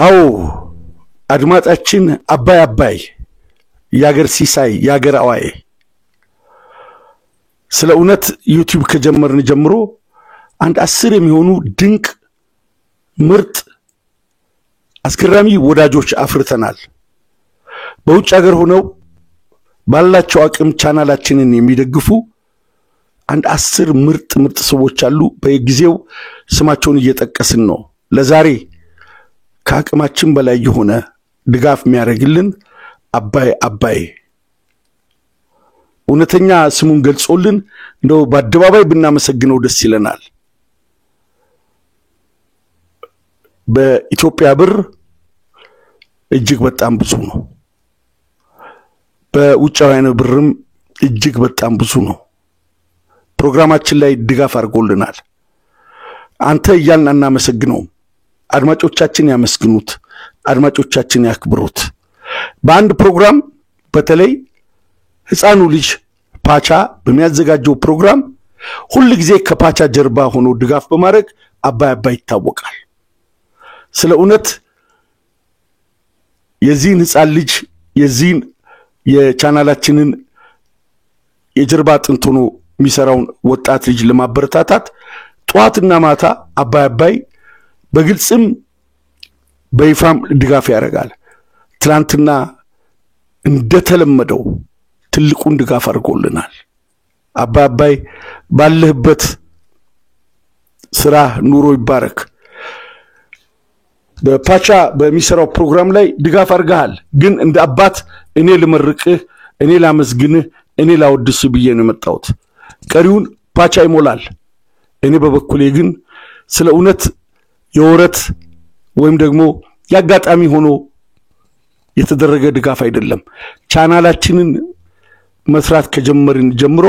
አዎ አድማጫችን አባይ አባይ ያገር ሲሳይ ያገር አዋይ ስለ እውነት ዩቲዩብ ከጀመርን ጀምሮ አንድ 10 የሚሆኑ ድንቅ ምርጥ አስገራሚ ወዳጆች አፍርተናል። በውጭ ሀገር ሆነው ባላቸው አቅም ቻናላችንን የሚደግፉ አንድ 10 ምርጥ ሰዎች አሉ። በጊዜው ስማቸውን እየጠቀስን ነው። ለዛሬ ከአቅማችን በላይ የሆነ ድጋፍ የሚያደርግልን አባይ አባይ እውነተኛ ስሙን ገልጾልን እንደው በአደባባይ ብናመሰግነው ደስ ይለናል። በኢትዮጵያ ብር እጅግ በጣም ብዙ ነው። በውጫውያን ብርም እጅግ በጣም ብዙ ነው። ፕሮግራማችን ላይ ድጋፍ አድርጎልናል። አንተ እያልን እናመሰግነው። አድማጮቻችን ያመስግኑት፣ አድማጮቻችን ያክብሩት። በአንድ ፕሮግራም በተለይ ህፃኑ ልጅ ፓቻ በሚያዘጋጀው ፕሮግራም ሁሉ ጊዜ ከፓቻ ጀርባ ሆኖ ድጋፍ በማድረግ አባይ አባይ ይታወቃል። ስለ እውነት የዚህን ህፃን ልጅ የዚህን የቻናላችንን የጀርባ አጥንት ሆኖ የሚሰራውን ወጣት ልጅ ለማበረታታት ጧትና ማታ አባይ አባይ በግልጽም በይፋም ድጋፍ ያደርጋል። ትላንትና እንደተለመደው ትልቁን ድጋፍ አድርጎልናል። አባይ አባይ ባለህበት ስራ ኑሮ ይባረክ። በፓቻ በሚሰራው ፕሮግራም ላይ ድጋፍ አድርገሃል። ግን እንደ አባት እኔ ልመርቅህ፣ እኔ ላመስግንህ፣ እኔ ላወድስህ ብዬ ነው የመጣሁት። ቀሪውን ፓቻ ይሞላል። እኔ በበኩሌ ግን ስለ እውነት የወረት ወይም ደግሞ ያጋጣሚ ሆኖ የተደረገ ድጋፍ አይደለም። ቻናላችንን መስራት ከጀመርን ጀምሮ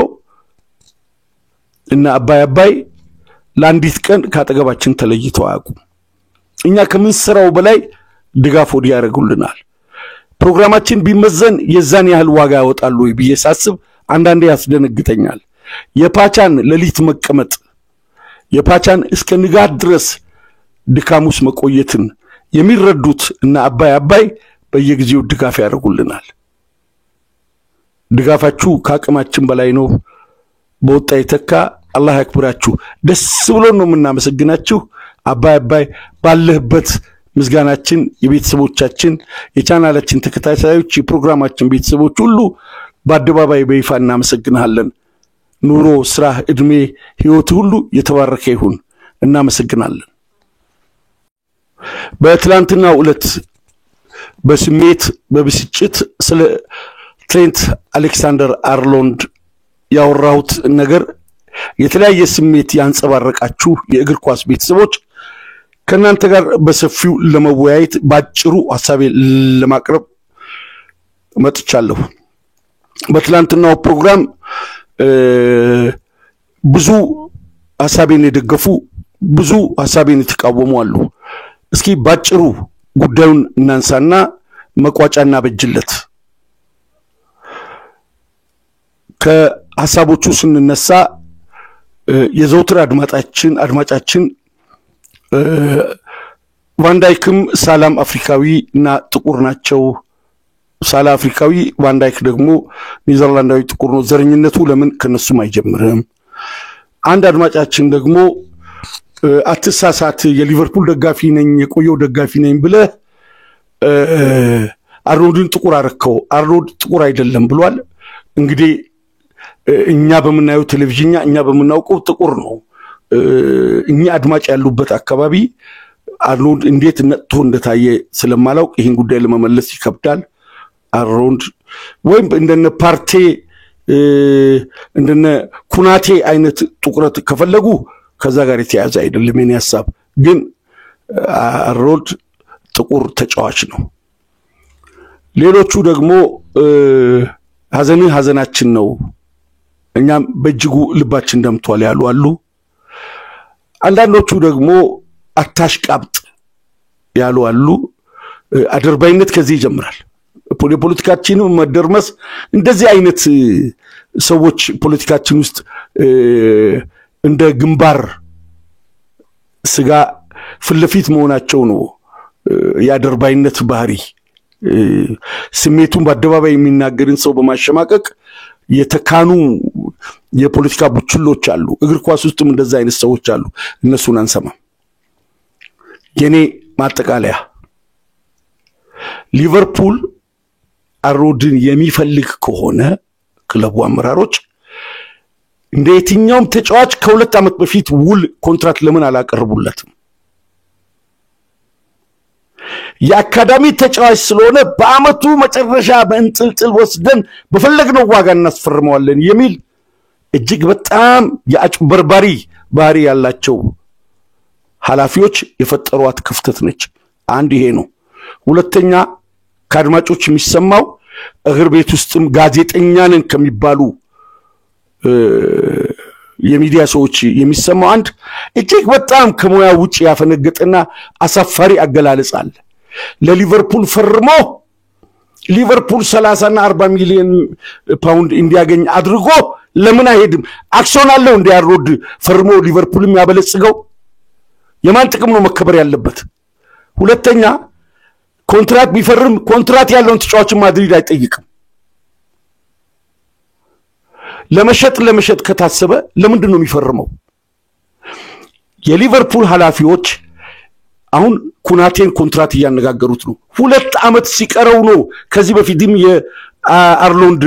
እና አባይ አባይ ለአንዲት ቀን ካጠገባችን ተለይተው አያውቁም። እኛ ከምንሰራው በላይ ድጋፍ ወዲ ያደርጉልናል። ፕሮግራማችን ቢመዘን የዛን ያህል ዋጋ ያወጣሉ ብዬ ሳስብ አንዳንዴ ያስደነግጠኛል። የፓቻን ለሊት መቀመጥ የፓቻን እስከ ንጋት ድረስ ድካሙስ መቆየትን የሚረዱት እና አባይ አባይ በየጊዜው ድጋፍ ያደርጉልናል። ድጋፋችሁ ከአቅማችን በላይ ነው። በወጣ ይተካ። አላህ ያክብራችሁ። ደስ ብሎን ነው የምናመሰግናችሁ። አባይ አባይ ባለህበት ምስጋናችን የቤተሰቦቻችን የቻናላችን ተከታታዮች የፕሮግራማችን ቤተሰቦች ሁሉ በአደባባይ በይፋ እናመሰግናለን። ኑሮ ስራ እድሜ ህይወት ሁሉ የተባረከ ይሁን። እናመሰግናለን። በትላንትናው ዕለት በስሜት በብስጭት ስለ ትሬንት አሌክሳንደር አርኖልድ ያወራሁት ነገር የተለያየ ስሜት ያንጸባረቃችሁ የእግር ኳስ ቤተሰቦች ከናንተ ጋር በሰፊው ለመወያየት ባጭሩ ሐሳቤ ለማቅረብ መጥቻለሁ። በትላንትናው ፕሮግራም ብዙ ሐሳቤን የደገፉ ብዙ ሐሳቤን የተቃወሙ አሉ። እስኪ ባጭሩ ጉዳዩን እናንሳና መቋጫና በጅለት ከሐሳቦቹ ስንነሳ የዘውትር አድማጫችን ቫንዳይክም ሳላም አፍሪካዊና ጥቁር ናቸው። ሳላ አፍሪካዊ ቫንዳይክ ደግሞ ኔዘርላንዳዊ ጥቁር ነው። ዘረኝነቱ ለምን ከነሱም አይጀምርም? አንድ አድማጫችን ደግሞ አትሳሳት የሊቨርፑል ደጋፊ ነኝ የቆየው ደጋፊ ነኝ ብለ አርኖልድን ጥቁር አረከው። አርኖልድ ጥቁር አይደለም ብሏል። እንግዲህ እኛ በመናየው ቴሌቪዥን እኛ በመናውቀው ጥቁር ነው። እኛ አድማጭ ያሉበት አካባቢ አርኖልድ እንዴት ነጥቶ እንደታየ ስለማላውቅ ይሄን ጉዳይ ለመመለስ ይከብዳል። አርኖልድ ወይም እንደነ ፓርቴ እንደነ ኩናቴ አይነት ጥቁረት ከፈለጉ ከዛ ጋር የተያዘ አይደለም። የኔ ሐሳብ ግን አርኖልድ ጥቁር ተጫዋች ነው። ሌሎቹ ደግሞ ሐዘናችን ነው እኛም በእጅጉ ልባችን ደምቷል ያሉ አሉ። አንዳንዶቹ ደግሞ አታሽቃብጥ ያሉ አሉ። አድርባይነት ከዚህ ይጀምራል። ፖለቲካችን መደርመስ እንደዚህ አይነት ሰዎች ፖለቲካችን ውስጥ እንደ ግንባር ስጋ ፍልፊት መሆናቸው ነው ያደርባይነት ባህሪ ስሜቱን በአደባባይ የሚናገርን ሰው በማሸማቀቅ የተካኑ የፖለቲካ ቡችሎች አሉ እግር ኳስ ውስጥም እንደዛ አይነት ሰዎች አሉ እነሱን አንሰማ የኔ ማጠቃለያ ሊቨርፑል አሮድን የሚፈልግ ከሆነ ክለቡ አመራሮች እንደ የትኛውም ተጫዋች ከሁለት ዓመት በፊት ውል ኮንትራክት ለምን አላቀርቡለትም የአካዳሚ ተጫዋች ስለሆነ በአመቱ መጨረሻ በእንጥልጥል ወስደን በፈለግነው ዋጋ እናስፈርመዋለን የሚል እጅግ በጣም ያጭበርባሪ ባህሪ ያላቸው ሐላፊዎች የፈጠሯት ክፍተት ነች አንድ ይሄ ነው ሁለተኛ ከአድማጮች የሚሰማው እግር ቤት ውስጥም ጋዜጠኛ ነን ከሚባሉ የሚዲያ ሰዎች የሚሰማው አንድ እጅግ በጣም ከሞያ ውጪ ያፈነገጠና አሳፋሪ አገላለጽ አለ ለሊቨርፑል ፈርሞ ሊቨርፑል 30 እና 40 ሚሊዮን ፓውንድ እንዲያገኝ አድርጎ ለምን አይሄድም አክሲዮን አለው እንዲያሮድ ፈርሞ ሊቨርፑልም ያበለጽገው የማን ጥቅም ነው መከበር ያለበት ሁለተኛ ኮንትራክት ቢፈርም ኮንትራክት ያለውን ተጫዋች ማድሪድ አይጠይቅም ለመሸጥ ከታሰበ ለምንድን ነው የሚፈርመው የሊቨርፑል ሐላፊዎች አሁን ኩናቴን ኮንትራክት ያነጋገሩት ነው 2 አመት ሲቀረው ነው ከዚህ በፊትም የአርሎንድ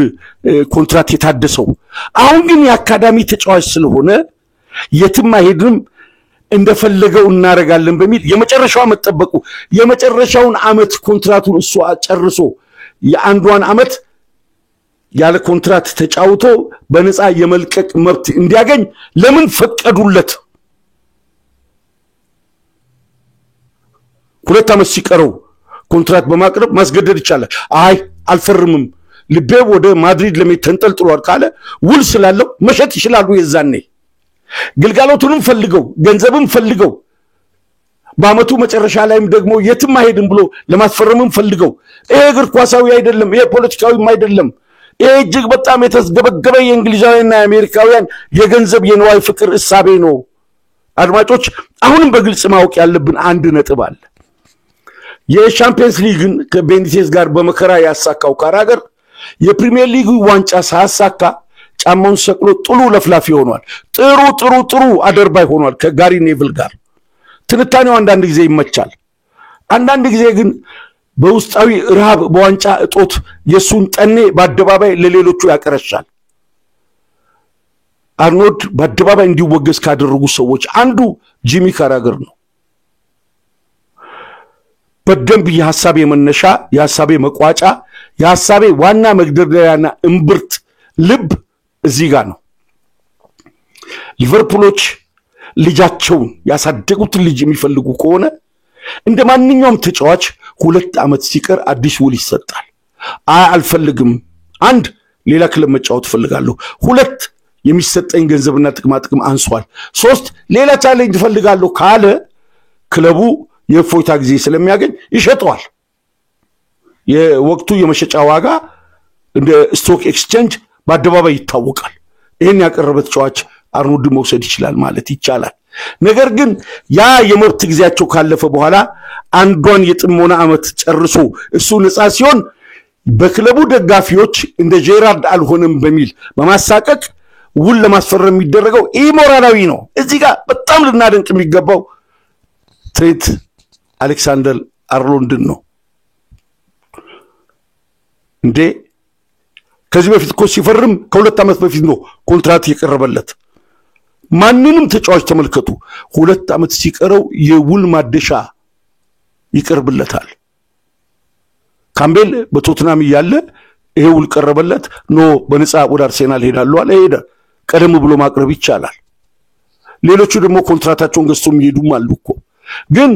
ኮንትራክት የታደሰው አሁን ግን የአካዳሚ ተጫዋች ስለሆነ የትም አይሄድም እንደፈለገው እናረጋለን በሚል የመጨረሻው አመት ተጠበቁ የመጨረሻውን አመት ኮንትራክቱን እሱ አጨርሶ የአንዷን አመት ያለ ኮንትራክት ተጫውቶ በነፃ የመልቀቅ መብት እንዲያገኝ ለምን ፈቀዱለት 2 አመት ሲቀረው ኮንትራክት በማቅረብ ማስገደድ ይቻላል አይ አልፈርምም ልቤ ወደ ማድሪድ ለሚተንጠልጥሏል ካለ ውል ስላለው መሸጥ ይችላሉ የዛኔ ግልጋሎቱንም ፈልገው ገንዘብም ፈልገው በአመቱ መጨረሻ ላይም ደግሞ የትም አይሄድም ብሎ ለማስፈረምም ፈልገው ይሄ እግር ኳሳዊ አይደለም ይሄ ፖለቲካዊም አይደለም ይሄ እጅግ በጣም የተስገበገበ የእንግሊዛውያንና የአሜሪካውያን የገንዘብ የነዋይ ፍቅር እሳቤ ነው አድማጮች አሁንም በግልጽ ማወቅ ያለብን አንድ ነጥብ አለ የሻምፒየንስ ሊግን ከቤኒቴዝ ጋር በመከራ ያሳካው ካራገር የፕሪሚየር ሊግ ዋንጫ ሳሳካ ጫማውን ሰቅሎ ጥሉ ለፍላፊ ሆኗል ጥሩ አደርባይ ሆኗል ከጋሪ ኔቭል ጋር ትንታኔው አንዳንድ ጊዜ ይመቻል አንዳንድ ጊዜ ግን በውስጣዊ ረሃብ በዋንጫ እጦት የሱን ጠኔ በአደባባይ ለሌሎቹ ያቀረሻል አርኖልድ በአደባባይ እንዲወገዝ ካደረጉ ሰዎች አንዱ ጂሚ ካራገር ነው በደንብ የሐሳቤ መነሻ የሐሳቤ መቋጫ የሐሳቤ ዋና መግደርደሪያና እምብርት ልብ እዚህ ጋር ነው ሊቨርፑሎች ልጃቸውን ያሳደጉት ልጅ የሚፈልጉ ከሆነ እንደማንኛውም ተጫዋች 2 አመት ሲቀር አዲስ ውል ይሰጣል አልፈልግም አንድ ሌላ ክለብ መጫወት ፈልጋለሁ 2 የሚሰጠኝ ገንዘብና ጥቅም አንሷል 3 ሌላ ቻሌንጅ ፈልጋለሁ ካለ ክለቡ የፎይታ ጊዜ ስለሚያገኝ ይሸጣዋል የወቅቱ የመሸጫ ዋጋ እንደ ስቶክ ኤክስቼንጅ በአደባባይ ይታወቃል ይሄን ያቀረበ ተጫዋች አርኖልድ መውሰድ ይችላል ማለት ይቻላል ነገር ግን ያ የመብት ጊዜያቸው ካለፈ በኋላ አንዷን የጥሞና አመት ጨርሶ እሱ ነፃ ሲሆን በክለቡ ደጋፊዎች እንደ ጄራርድ አልሆነም በሚል በማሳቀቅ ውል ለማስፈረም የሚደረገው ኢሞራላዊ ነው እዚህ ጋር በጣም ልናደንቅ የሚገባው ትሬንት አሌክሳንደር አርኖልድን ነው እንዴ ከዚህ በፊት እኮ ሲፈርም ከ2 አመት በፊት ነው ኮንትራክት የቀረበለት ማንንም ተጫዋች ተመልከቱ 2 አመት ሲቀረው የውል ማደሻ ይቀርብለታል ካምቤል በቶትናም ያለ ይሄ ውል ቀረበለት ኖ በነፃ ወደ አርሴናል ሄዳሉ አለ ሄደ ቀደም ብሎ ማቅረብ ይቻላል ሌሎቹ ደግሞ ኮንትራክታቸውን ገዝተው የሚሄዱም አሉ እኮ ግን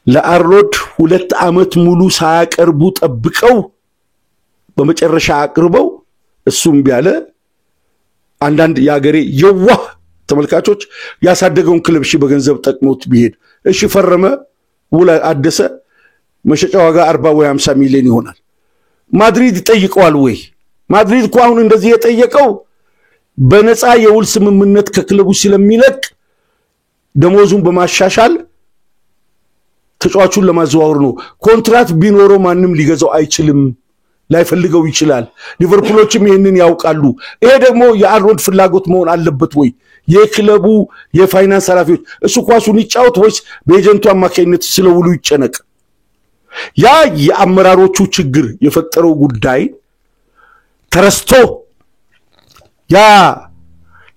ለአርኖልድ 2 አመት ሙሉ ሳያቀርቡ ጠብቀው በመጨረሻ አቅርበው እሱም ቢያለ አንዳንድ ያገሬ የዋህ ተመልካቾች ያሳደገውን ክለብ እሺ በገንዘብ ጠቅሞት ቢሄድ እሺ ፈረመ ውል አደሰ መሸጫ ዋጋ 40 ወይ 50 ሚሊዮን ይሆናል ማድሪድ ይጠይቀዋል ወይ ማድሪድ እኮ አሁን እንደዚህ የጠየቀው በነፃ የውል ስምምነት ከክለቡ ስለሚለቅ ደሞዙን በማሻሻል ተጫዋቹን ለማዘዋወር ነው ኮንትራት ቢኖረው ማንንም ሊገዛው አይችልም ላይፈልገው ይችላል ሊቨርፑሎችም ይሄንን ያውቃሉ ይሄ ደግሞ የአሮድ ፍላጎት መሆን አለበት ወይ የክለቡ የፋይናንስ ኃላፊዎች እሱ ኳሱን ይጫወት ወይስ በኤጀንቱ አማካይነት ስለውሉ ይጨነቅ ያ የአመራሮቹ ችግር የፈጠረው ጉዳይ ተረስቶ ያ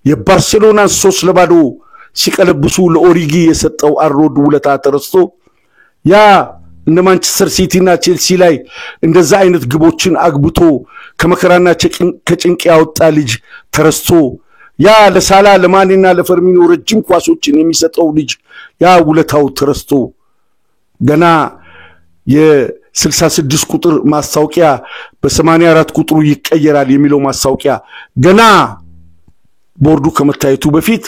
የባርሴሎና 3-0 ሲቀለብሱ ለኦሪጊ የሰጠው አሮድ ውለታ ተረስቶ ያ እንደ ማንቸስተር ሲቲ እና ቼልሲ ላይ እንደዛ አይነት ግቦችን አግብቶ ከመከራና ከጭንቅ ያወጣ ልጅ ተረስቶ ያ ለሳላ ለማኔና ለፈርሚኖ ረጅም ኳሶችን የሚሰጠው ልጅ ያ ውለታው ተረስቶ ገና የ66 ቁጥር ማስታወቂያ በ84 ቁጥሩ ይቀየራል የሚለው ማስታወቂያ ገና ቦርዱ ከመታየቱ በፊት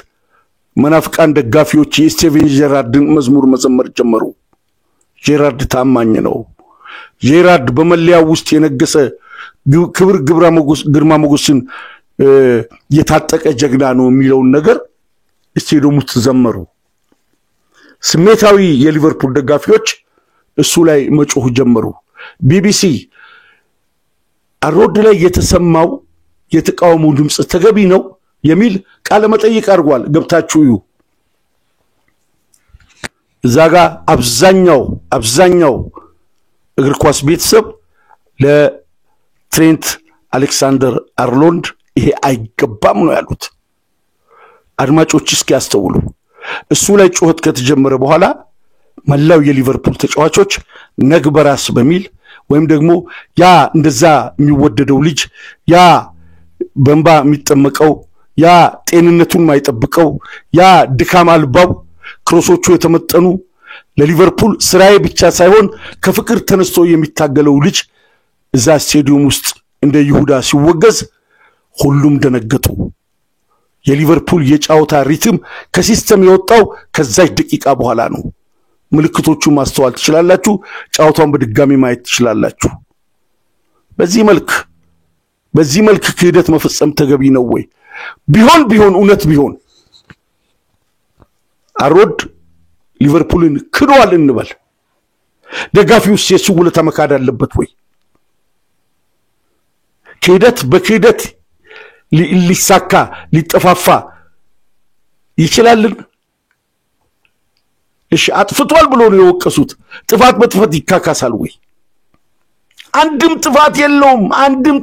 መናፍቃን ደጋፊዎች የስቴቨን ጄራርድን መዝሙር መዘመር ጀመሩ ጄራርድ ታማኝ ነው ጄራርድ በመለያው ውስጥ የነገሰ ክብር ግርማ ሞገስን የታጠቀ ጀግና ነው የሚለው ነገር ስቴዲየም ውስጥ ዘመሩ ስሜታዊ የሊቨርፑል ደጋፊዎች እሱ ላይ መጮህ ጀመሩ ቢቢሲ አሮድ ላይ የተሰማው የተቃውሞ ድምጽ ተገቢ ነው የሚል ቃለ መጠይቅ አድርጓል ገብታችሁ እዩ ዛጋ አብዛኛው እግር ኳስ ቤተሰብ ለትሬንት አሌክሳንደር አርኖልድ ይሄ አይገባም ነው ያሉት አድማጮች እስኪ ያስተውሉ እሱ ላይ ጩኸት ከተጀመረ በኋላ መላው የሊቨርፑል ተጫዋቾች ነግበራስ በሚል ወይም ደግሞ ያ እንደዛ የሚወደደው ልጅ ያ በእንባ የሚጠመቀው ያ ጤንነቱን ማይጠብቀው ያ ድካም አልባው ክሮሶቹ የተመጠኑ ለሊቨርፑል ስራዬ ብቻ ሳይሆን ከፍቅር ተነስቶ የሚታገለው ልጅ እዛ ስቴዲየም ውስጥ እንደ ይሁዳ ሲወገዝ ሁሉም ደነገጡ የሊቨርፑል የጫውታ ሪትም ከሲስተም የወጣው ከዛች ደቂቃ በኋላ ነው ምልክቶቹ ማስተዋል ትችላላችሁ ጫውታውን በድጋሚ ማየት ትችላላችሁ በዚህ መልክ ክህደት መፈጸም ተገቢ ነው ወይ ቢሆን እውነት ቢሆን አሮድ ሊቨርፑልን ክዷል እንበል ደጋፊው ሲሱውለታ መካድ አለበት ወይ ክህደት በክህደት ሊሳካ ሊጠፋፋ ይችላልን እሺ አጥፍቷል ብሎ ነው የወቀሱት ጥፋት በጥፋት ይካካሳል ወይ አንድም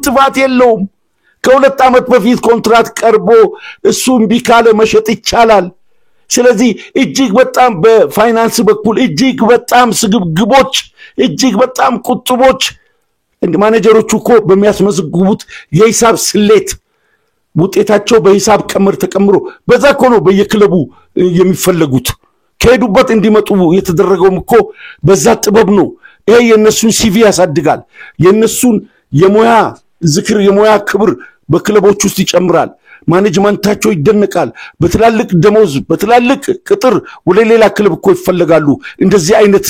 ጥፋት የለውም ከሁለት ዓመት በፊት ኮንትራት ቀርቦ እሱም ቢካለ መሸጥ ይቻላል ስለዚህ እጅግ በጣም በፋይናንስ በኩል እጅግ በጣም ስግብግቦች እጅግ በጣም ቁጥቦች ማኔጀሮቹ እኮ በሚያስመዝግቡት የሂሳብ ስሌት ውጤታቸው በሂሳብ ቀመር ተቀምሮ በዛ እኮ ነው በየክለቡ የሚፈልጉት ከሄዱበት እንዲመጡ የተደረገውም እኮ በዛ ጥበብ ነው ይሄ የነሱን ሲቪ ያሳድጋል የነሱን የሞያ ዝክር የሞያ ክብር በክለቦች ውስጥ ይጨምራል ማኔጅመንታቸው ይደነቃል በትላልቅ ደሞዝ በትላልቅ ቅጥር ወደ ሌላ ክለብ እኮ ይፈልጋሉ እንደዚህ አይነት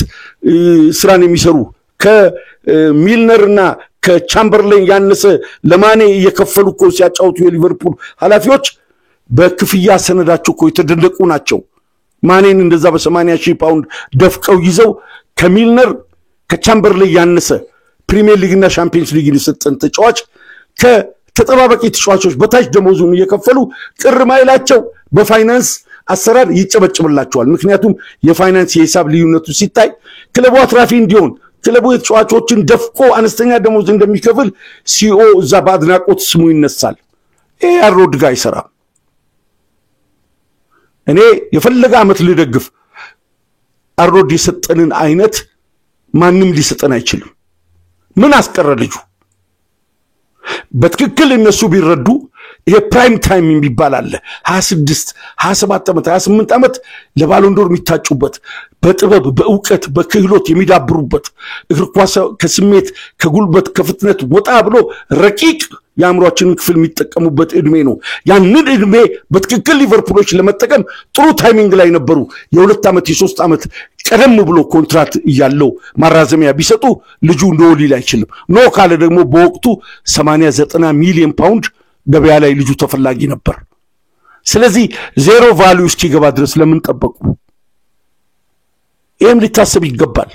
ስራን የሚሰሩ ከሚልነርና ከቻምበርሌን ያነሰ ለማኔ እየከፈሉ እኮ ሲያጫውቱ የሊቨርፑል ኃላፊዎች በክፍያ ሰነዳቸው እኮ የተደነቁ ናቸው ማኔን እንደዛ በ80,000 ፓውንድ ደፍቀው ይዘው ከሚልነር ከቻምበርሌን ያነሰ ፕሪሚየር ሊግና ቻምፒየንስ ሊግ የሰጠን ተጫዋች ከተጠባባቂ ተጫዋቾች በታች ደሞዙን እየከፈሉ ቅር ማይላቸው በፋይናንስ አሰራር ይጨበጭብላቸዋል ምክንያቱም የፋይናንስ የሂሳብ ልዩነቱ ሲታይ ክለቡ አትራፊ እንዲሆን ክለቡ ተጫዋቾችን ደፍቆ አነስተኛ ደሞዝ እንደሚከፍል ሲኦ እዛ ባድናቆት ስሙ ይነሳል ይሄ አሮድ ጋር ይሰራል እኔ የፈለገ አመት ልደግፍ አሮድ የሰጠንን አይነት ማንንም ሊሰጠን አይችልም ምን አስቀረ ልጁ በትክክል እነሱ ቢረዱ የፕራይም ታይም የሚባል አለ 26 27 ዓመት 28 ዓመት ለባሎንዶር የሚታጩበት በጥበብ በእውቀት በክህሎት የሚዳብሩበት እግር ኳስ ከስሜት ከጉልበት ከፍጥነት ወጣ ብሎ ረቂቅ ያምሯችንን ክፍል የሚጠቀሙበት እድሜ ነው ያንን እድሜ በትክክል ሊቨርፑሎች ለመጠቀም ጥሩ ታይሚንግ ላይ ነበሩ የ2 ዓመት የ3 ዓመት ቀደም ብሎ ኮንትራት ያለው ማራዘሚያ ቢሰጡ ልጁ እንደወሊል አይችልም ኖ ካለ ደግሞ በወቅቱ 80-90 ሚሊዮን ፓውንድ ገበያ ላይ ልጁ ተፈላጊ ነበር ስለዚህ ዜሮ ቫልዩ እስኪገባ ድረስ ለምን ጠበቁ ይሄም ሊታሰብ ይገባል።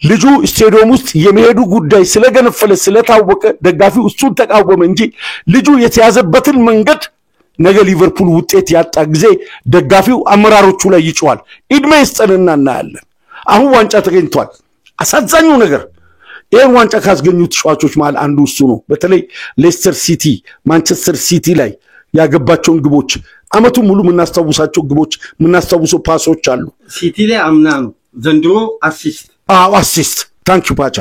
ልጁ ስቴዲየም ውስጥ የሚሄዱ ጉዳይ ስለገነፈለ ስለታወቀ ደጋፊው እሱን ተቃወመ እንጂ ልጁ የተያዘበትን መንገድ ነገ ሊቨርፑል ውጤት ያጣ ጊዜ ደጋፊው አመራሮቹ ላይ ይጮሃል። እድሜ ይስጠንና እናያለን። አሁን ዋንጫ ተገኝቷል። አሳዛኙ ነገር ይሄን ዋንጫ ካስገኙት ተጫዋቾች መሃል አንዱ እሱ ነው። በተለይ ሌስተር ሲቲ ማንቸስተር ሲቲ ላይ ያገባቸውን ግቦች አመቱ ሙሉ ምናስተዋውሳቸው ግቦች ምናስተዋውሰው ፓሶች አሉ። ሲቲ ላይ አምና ነው ዘንድሮ አሲስት ታንክ ዩ ፓቻ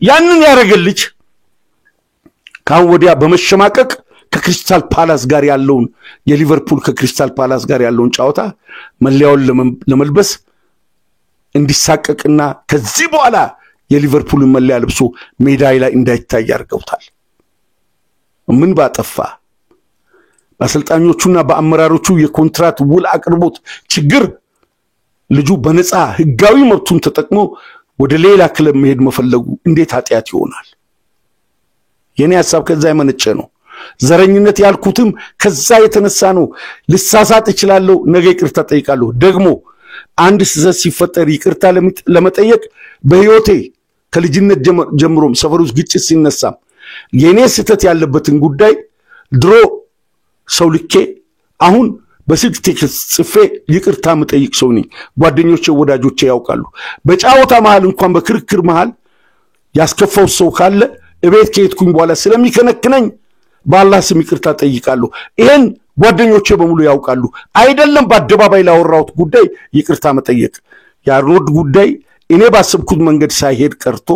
ያንን ያረገልች ካው ወዲያ በመሸማቀቅ ከክሪስታል ፓላስ ጋር ያለውን የሊቨርፑል ከክሪስታል ፓላስ ጋር ያለውን ጫዋታ መለያውን ለመልበስ እንዲሳቀቅና ከዚህ በኋላ የሊቨርፑል መለያ ለብሶ ሜዳይ ላይ እንዳይታይ ያርገውታል። ምን ባጠፋ በአሰልጣኞቹና በአመራሮቹ የኮንትራት ውል አቅርቦት ችግር ልጁ በነፃ ህጋዊ መብቱን ተጠቅሞ ወደ ሌላ ክለብ መሄድ መፈለጉ እንዴት ኃጢያት ይሆናል? የኔ ሐሳብ ከዛ የመነጨ ነው። ዘረኝነት ያልኩትም ከዛ የተነሳ ነው። ልሳሳት እችላለሁ፣ ነገ ይቅርታ ጠይቃለሁ። ደግሞ አንድ ስህተት ሲፈጠር ይቅርታ ለመጠየቅ በህይወቴ ከልጅነት ጀምሮም ሰፈር ውስጥ ግጭት ሲነሳ የኔ ስህተት ያለበትን ጉዳይ ድሮ ሰው ልኬ አሁን በስልክ ቴክስት ጽፌ ይቅርታ መጠይቅ ሰው ነኝ። ጓደኞቼ ወዳጆቼ ያውቃሉ። በጫወታ መሃል እንኳን በክርክር መሃል ያስከፋው ሰው ካለ እቤት ከሄድኩኝ በኋላ ስለሚከነክነኝ በአላህ ስም ይቅርታ ጠይቃለሁ። ይሄን ጓደኞቼ በሙሉ ያውቃሉ። አይደለም በአደባባይ ላወራሁት ጉዳይ ይቅርታ መጠየቅ ያሮድ ጉዳይ እኔ ባሰብኩት መንገድ ሳይሄድ ቀርቶ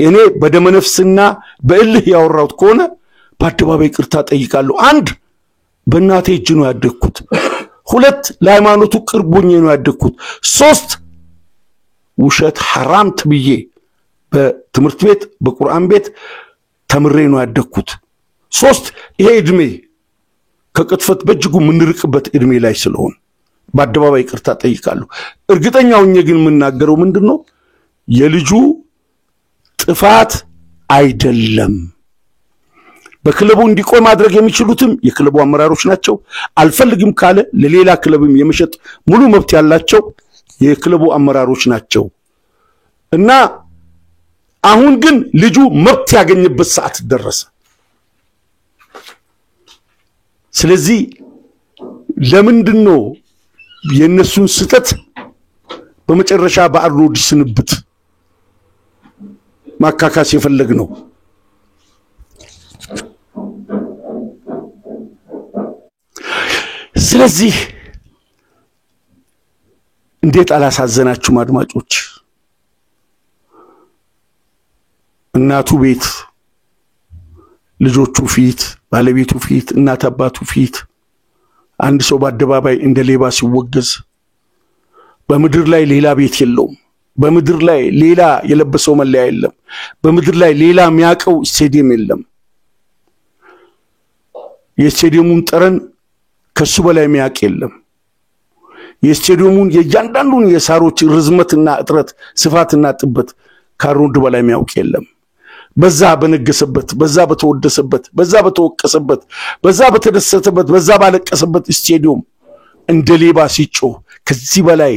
እኔ በደመነፍስና በእልህ ያወራሁት ከሆነ በአደባባይ ይቅርታ ጠይቃለሁ። አንድ በእናቴ እጅ ነው ያደግኩት። ሁለት ለሃይማኖቱ ቅርብ ሆኜ ነው ያደግኩት። ሶስት ውሸት ሐራም ተብዬ በትምህርት ቤት በቁርአን ቤት ተምሬ ነው ያደግኩት። ሶስት ይሄ እድሜ ከቅጥፈት በእጅጉ ምንርቅበት እድሜ ላይ ስለሆነ በአደባባይ ይቅርታ ጠይቃለሁ። እርግጠኛው ግን ምናገረው ምንድነው የልጁ ጥፋት አይደለም። በክለቡ እንዲቆይ ማድረግ የሚችሉትም የክለቡ አመራሮች ናቸው። አልፈልግም ካለ ለሌላ ክለብም የመሸጥ ሙሉ መብት ያላቸው የክለቡ አመራሮች ናቸው። እና አሁን ግን ልጁ መብት ያገኘበት ሰዓት ደረሰ። ስለዚህ ለምንድነው የነሱን ስህተት በመጨረሻ በአርኖልድ ስንብት ማካካስ የፈለግነው? ስለዚህ እንዴት አላሳዘናችሁም አድማጮች? እናቱ ቤት ልጆቹ ፊት ባለቤቱ ፊት እናት አባቱ ፊት አንድ ሰው በአደባባይ እንደ ሌባ ሲወገዝ በመድር ላይ ሌላ ቤት የለውም። በመድር ላይ ሌላ የለበሰው መለያ የለም። በመድር ላይ ሌላ የሚያቀው ስቴዲየም የለም። የስቴዲየሙን ጠረን ከሱ በላይ የሚያቅ የለም። የስቴዲየሙን የእያንዳንዱን የሳሮች ርዝመትና እጥረት ስፋትና ጥበት ካሮንድ በላይ የሚያውቅ የለም። በዛ በነገሰበት በዛ በተወደሰበት በዛ በተወቀሰበት በዛ በተደሰተበት በዛ ባለቀሰበት ስቴዲየም እንደ ሌባ ሲጮህ ከዚህ በላይ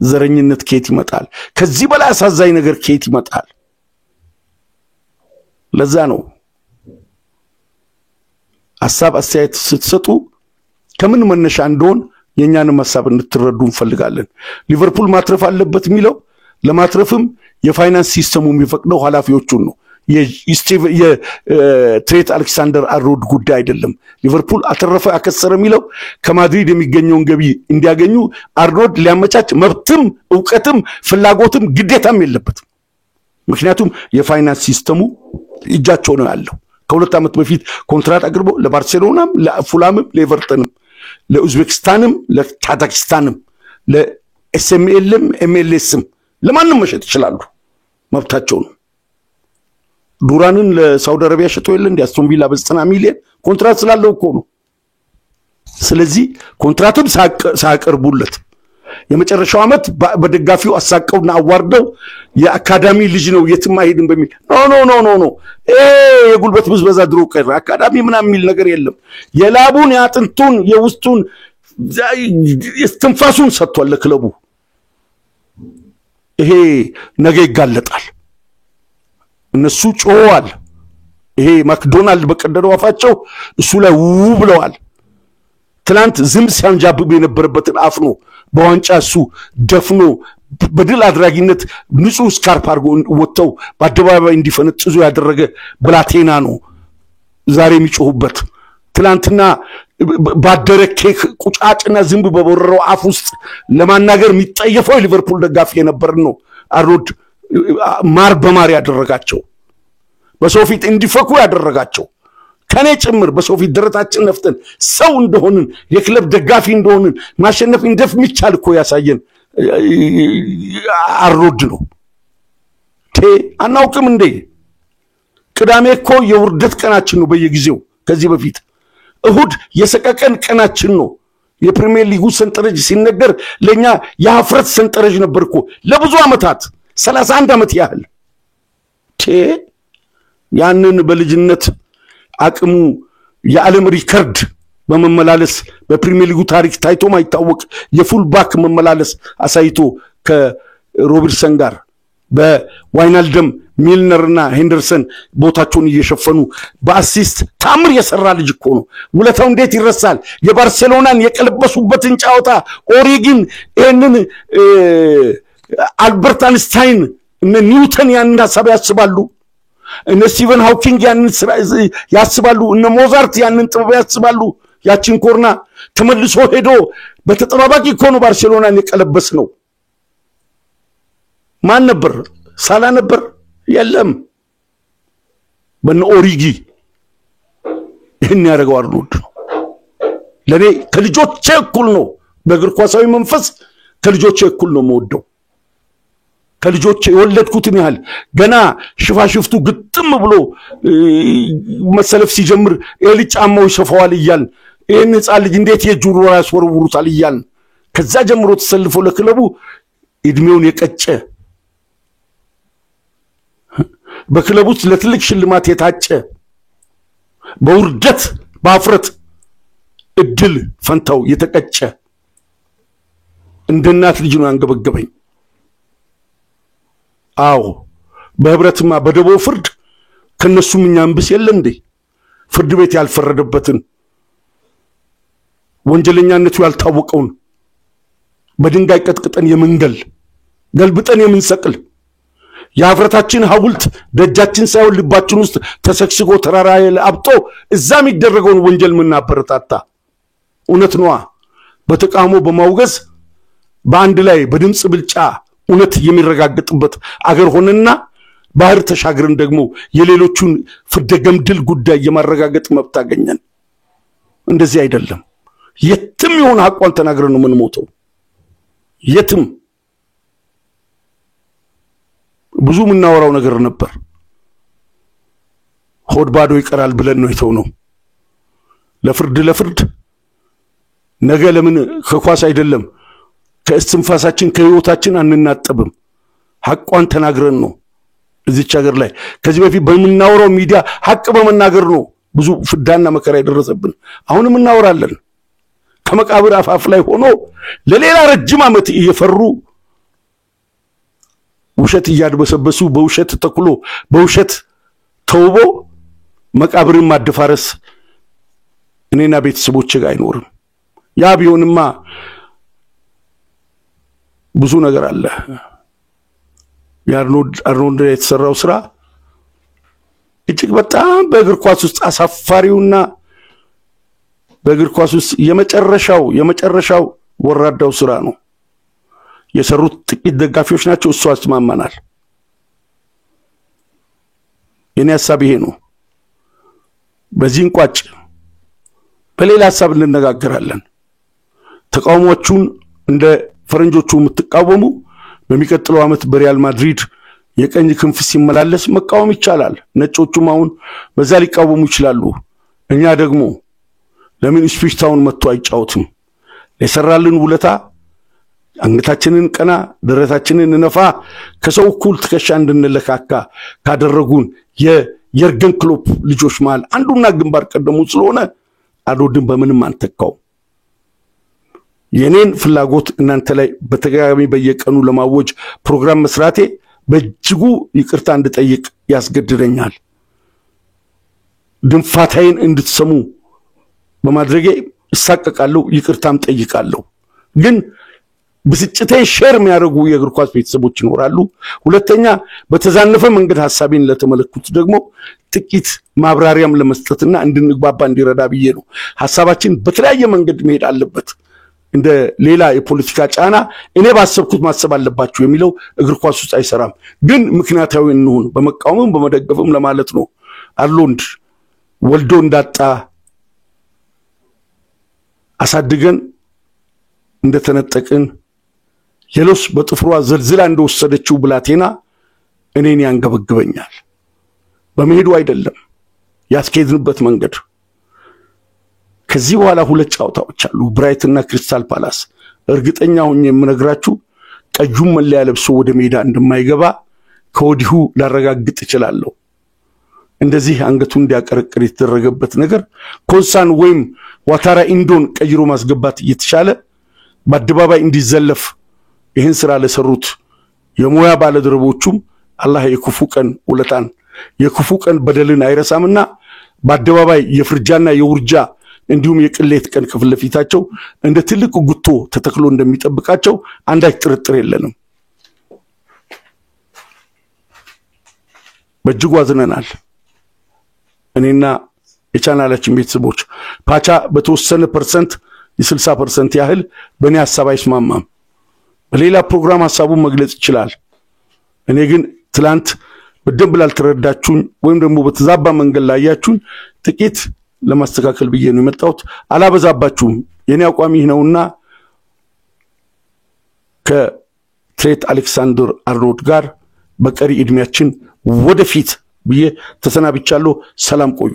ዘረኝነት ከየት ይመጣል? ከዚህ በላይ አሳዛኝ ነገር ከየት ይመጣል? ለዛ ነው ሐሳብ አስተያየት ስትሰጡ ከምን መነሻ እንደሆነ የኛን ሐሳብ እንድትረዱ እንፈልጋለን። ሊቨርፑል ማትረፍ አለበት የሚለው ለማትረፍም የፋይናንስ ሲስተሙ የሚፈቅደው ኃላፊዎቹን ነው። የትሬት አሌክሳንደር አርኖልድ ጉዳይ አይደለም። ሊቨርፑል አተረፈ አከሰረ የሚለው ከማድሪድ የሚገኘውን ገቢ እንዲያገኙ አርኖልድ ሊያመቻች መብትም ዕውቀትም ፍላጎትም ግዴታም የለበትም። ምክንያቱም የፋይናንስ ሲስተሙ እጃቸው ነው ያለው። ከሁለት ዓመት በፊት ኮንትራት አቅርቦ ለባርሴሎናም ለፉላምም ለኤቨርተንም ለኡዝቤክስታንም ለታጂኪስታንም ለኤስኤምኤልም ኤምኤልኤስም ለማንም መሸጥ ይችላሉ። መብታቸው ነው። ዱራንን ለሳውዲ አረቢያ ሸጦ የለ እንደ አስቶን ቪላ በ90 ሚሊዮን ኮንትራት ስላለው እኮ ነው። ስለዚህ ኮንትራቱን ሳቀርቡለት የመጨረሻው ዓመት በደጋፊው አሳቀውና አዋርደው የአካዳሚ ልጅ ነው የትም አይሄድም በሚል ኖ የጉልበት ብዝበዛ ድሮ ቀረ። አካዳሚ ምናምን የሚል ነገር የለም። የላቡን ያጥንቱን የውስጡን የስትንፋሱን ሰጥቷል ለክለቡ። ይሄ ነገ ይጋለጣል። እነሱ ጮዋል። ይሄ ማክዶናልድ በቀደደው አፋቸው እሱ ላይ ብለዋል። ትላንት ዝም ሲያንጃብብ የነበረበትን አፍኖ በዋንጫ እሱ ደፍኖ በድል አድራጊነት ንጹህ ስካርፕ አድርጎ ወጥተው በአደባባይ እንዲፈነጥዙ ያደረገ ብላቴና ነው ዛሬ የሚጮሁበት። ትላንትና ባደረ ኬክ ቁጫጭና ዝንብ በወረረው አፍ ውስጥ ለማናገር የሚጠየፈው ሊቨርፑል ደጋፊ የነበርን ነው አሮድ ማር በማር ያደረጋቸው፣ በሰው ፊት እንዲፈኩ ያደረጋቸው፣ ከኔ ጭምር በሰው ፊት ደረታችን ነፍተን ሰው እንደሆንን የክለብ ደጋፊ እንደሆንን ማሸነፍ እንደሚቻል እኮ ያሳየን አሮድ ነው። አናውቅም እንዴ? ቅዳሜ እኮ የውርደት ቀናችን ነው በየጊዜው። ከዚህ በፊት እሁድ የሰቀቀን ቀናችን ነው። የፕሪሚየር ሊጉ ሰንጠረዥ ሲነገር ለኛ የሀፍረት ሰንጠረዥ ነበርኮ ለብዙ ዓመታት 31 ዓመት ያህል። ያንን በልጅነት አቅሙ የዓለም ሪከርድ በመመላለስ በፕሪሚየር ሊጉ ታሪክ ታይቶ ማይታወቅ የፉል ባክ መመላለስ አሳይቶ ከሮበርትሰን ጋር በዋይናልደም ሚልነርና ሄንደርሰን ቦታቸውን እየሸፈኑ በአሲስት ታምር የሰራ ልጅ እኮ ነው። ውለታው እንዴት ይረሳል? የባርሴሎናን የቀለበሱበትን ጫወታ ኦሪጊን እነን አልበርት አንስታይን እነ ኒውተን ያንን ሐሳብ ያስባሉ። እነ ስቲቨን ሃውኪንግ ያንን ያስባሉ። እነ ሞዛርት ያንን ጥበብ ያስባሉ። ያችን ኮርና ተመልሶ ሄዶ በተጠባባቂ እኮ ነው ባርሴሎናን የቀለበስ ነው። ማን ነበር? ሳላ ነበር? የለም። በነ ኦሪጊ ይህን ያደረገው አርኖልድ ነው። ለኔ ከልጆቼ እኩል ነው። በእግር ኳሳዊ መንፈስ ከልጆቼ እኩል ነው የምወደው። ከልጆቼ የወለድኩትን ያህል ገና ሽፋሽፍቱ ግጥም ብሎ መሰለፍ ሲጀምር የልጅ ጫማው ይሰፋዋል እያል ይህን ሕፃን ልጅ እንዴት የጁሩ ያስወርውሩታል እያል ከዛ ጀምሮ ተሰልፎ ለክለቡ እድሜውን የቀጨ በክለቡ ውስጥ ለትልቅ ሽልማት የታጨ በውርደት በአፍረት እድል ፈንታው የተቀጨ እንደናት ልጅ ነው አንገበገበኝ። አዎ በህብረትማ በደቦ ፍርድ ከነሱም እኛም ብስ የለ እንዴ? ፍርድ ቤት ያልፈረደበትን ወንጀለኛነቱ ያልታወቀውን በድንጋይ ቀጥቅጠን የምንገል ገልብጠን የምንሰቅል የአፍረታችን ሐውልት ደጃችን ሳይሆን ልባችን ውስጥ ተሰክስጎ ተራራ አብጦ እዛም ይደረገውን ወንጀል ምን አበረታታ? እውነት ነዋ። በተቃውሞ በማውገዝ በአንድ ላይ በድምጽ ብልጫ እውነት የሚረጋገጥበት አገር ሆነና ባህር ተሻግረን ደግሞ የሌሎቹን ፍደገምድል ጉዳይ የማረጋገጥ መብት አገኘን። እንደዚህ አይደለም። የትም ይሁን ሐቋን ተናግረን ነው የምንሞተው። የትም ብዙ ምናወራው ነገር ነበር። ሆድ ባዶ ይቀራል ብለን ነው የተውነው። ለፍርድ ነገ ለምን ከኳስ አይደለም ከእስትንፋሳችን ከህይወታችን አንናጠብም? ሐቋን ተናግረን ነው እዚች ሀገር ላይ ከዚህ በፊት በመናወራው ሚዲያ ሐቅ በመናገር ነው ብዙ ፍዳና መከራ ይደረሰብን። አሁንም እናወራለን። ከመቃብር አፋፍ ላይ ሆኖ ለሌላ ረጅም ዓመት እየፈሩ ውሸት እያድበሰበሱ በውሸት ተኩሎ በውሸት ተውቦ መቃብርን ማደፋረስ እኔና ቤተሰቦቼ ጋር አይኖርም። ያ ቢሆንማ ብዙ ነገር አለ። የአርኖልድ የተሰራው ስራ እጅግ በጣም በእግር ኳስ ውስጥ አሳፋሪውና በእግር ኳስ ውስጥ የመጨረሻው ወራዳው ስራ ነው። የሰሩት ጥቂት ደጋፊዎች ናቸው። እሱ አስማማናል። የኔ ሐሳብ ይሄ ነው። በዚህ እንቋጭ። በሌላ ሐሳብ እንነጋገራለን። ተቃውሞቹን እንደ ፈረንጆቹ የምትቃወሙ በሚቀጥለው ዓመት በሪያል ማድሪድ የቀኝ ክንፍ ሲመላለስ መቃወም ይቻላል። ነጮቹም አሁን በዛ ሊቃወሙ ይችላሉ። እኛ ደግሞ ለምን ስፒሽታውን መጥቶ አይጫወትም? ለሰራልን ውለታ አንገታችንን ቀና ደረታችንን ነፋ ከሰው እኩል ትከሻ እንድንለካካ ካደረጉን የየርገን ክሎፕ ልጆች ማለት አንዱና ግንባር ቀደሙ ስለሆነ አልወድም በምንም አንተካው። የኔን ፍላጎት እናንተ ላይ በተጋጋሚ በየቀኑ ለማወጅ ፕሮግራም መስራቴ በእጅጉ ይቅርታ እንድጠይቅ ያስገድደኛል። ድንፋታዬን እንድትሰሙ በማድረጌ እሳቀቃለሁ፣ ይቅርታም ጠይቃለሁ። ግን ብስጭቴን ሼር የሚያደርጉ የእግር ኳስ ቤተሰቦች ይኖራሉ። ሁለተኛ በተዛነፈ መንገድ ሐሳቤን ለተመለከቱት ደግሞ ጥቂት ማብራሪያም ለመስጠትና እንድንግባባ እንዲረዳ ብዬ ነው። ሐሳባችን በተለያየ መንገድ መሄድ አለበት። እንደ ሌላ የፖለቲካ ጫና እኔ ባሰብኩት ማሰብ አለባችሁ የሚለው እግር ኳስ ውስጥ አይሰራም። ግን ምክንያታዊ እንሁን፣ በመቃወምም በመደገፍም ለማለት ነው። አርሎንድ ወልዶ እንዳጣ አሳድገን እንደተነጠቅን የሎስ በጥፍሯ ዘልዝላ እንደወሰደችው ብላቴና እኔን ያንገበግበኛል። በመሄዱ አይደለም ያስኬድንበት መንገድ። ከዚህ በኋላ ሁለት ጨዋታዎች አሉ፣ ብራይትና ክሪስታል ፓላስ። እርግጠኛ ሆኜ የምነግራችሁ ቀዩን መለያ ለብሶ ወደ ሜዳ እንደማይገባ ከወዲሁ ላረጋግጥ እችላለሁ። እንደዚህ አንገቱን እንዲያቀረቅር የተደረገበት ነገር ኮንሳን ወይም ዋታራ ኢንዶን ቀይሮ ማስገባት እየተቻለ በአደባባይ እንዲዘለፍ ይህን ስራ ለሰሩት የሞያ ባለድርቦቹም አላህ የክፉ ቀን ውለታን የክፉ ቀን በደልን አይረሳምና በአደባባይ የፍርጃና የውርጃ እንዲሁም የቅሌት ቀን ከፊት ለፊታቸው እንደ ትልቅ ጉቶ ተተክሎ እንደሚጠብቃቸው አንዳች ጥርጥር የለንም። በእጅጉ አዝነናል። እኔና የቻናላችን ቤተሰቦች ፓቻ በተወሰነ ፐርሰንት የ60% ያህል በእኔ ሐሳብ አይስማማም። በሌላ ፕሮግራም ሐሳቡን መግለጽ ይችላል። እኔ ግን ትላንት በደንብ ላልተረዳችሁኝ ወይም ደግሞ በተዛባ መንገድ ላይ ያያችሁኝ ጥቂት ለማስተካከል ብዬ ነው የመጣሁት። አላበዛባችሁም። የኔ አቋም ይህ ነውና ከትሬት አሌክሳንደር አርኖልድ ጋር በቀሪ እድሜያችን ወደፊት ብዬ ተሰናብቻለሁ። ሰላም ቆዩ።